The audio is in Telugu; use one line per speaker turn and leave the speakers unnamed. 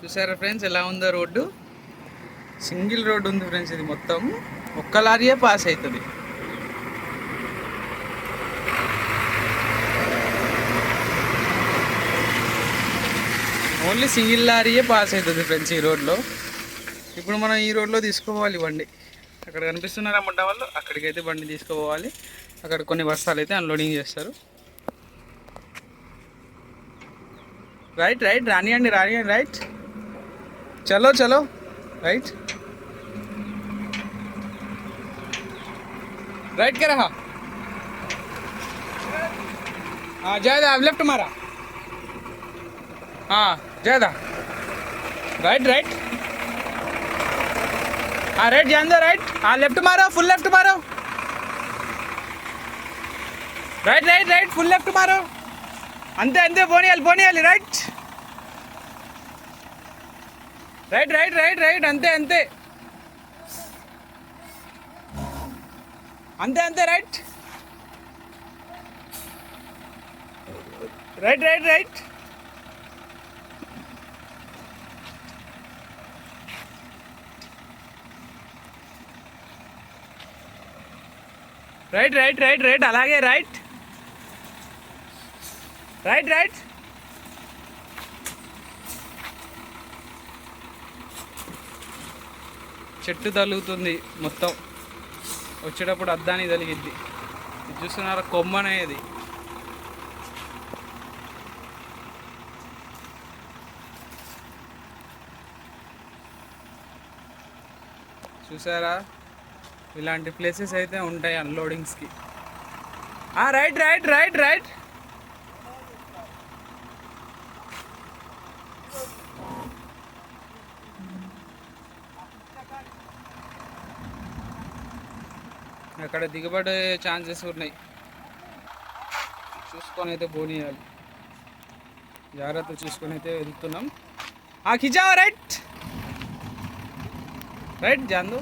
చూసారా ఫ్రెండ్స్ ఎలా ఉందో రోడ్డు. సింగిల్ రోడ్డు ఉంది ఫ్రెండ్స్. ఇది మొత్తం ఒక్క లారీయే పాస్ అవుతుంది. ఓన్లీ సింగిల్ లారీయే పాస్ అవుతుంది ఫ్రెండ్స్ ఈ రోడ్లో. ఇప్పుడు మనం ఈ రోడ్లో తీసుకోవాలి బండి. అక్కడ కనిపిస్తున్నారా ముడ్డ వాళ్ళు, అక్కడికైతే బండి తీసుకుపోవాలి. అక్కడ కొన్ని బస్తాలు అయితే అన్లోడింగ్ చేస్తారు. రైట్ రైట్ రానియండి రైట్. చలో చలో రైట్ राइट क्या रहा? हाँ जायदा अब लेफ्ट मारा. हाँ जायदा राइट राइट. हाँ राइट जान दो राइट. हाँ लेफ्ट मारो, फुल लेफ्ट मारो. Right right right full left मारो. अंते अंते పోనీయాలి right. Right right right right అంతే అంతే అంతే అంతే right right right right. Right right right right అలాగే రైట్ రైట్ రైట్. చెట్టు తగులుతుంది మొత్తం. వచ్చేటప్పుడు అద్దానికి తగిలిద్ది. ఇది చూస్తున్నారా కొమ్మనేది. చూసారా ఇలాంటి ప్లేసెస్ అయితే ఉంటాయి అన్లోడింగ్స్కి. Right right right right. అక్కడ దిగబడే ఛాన్సెస్ ఉన్నాయి. చూసుకొని అయితే పోనీయాలి. జాగ్రత్త చూసుకొని అయితే వెళ్తున్నాం. ఖించావా రైట్ రైట్ జాందో.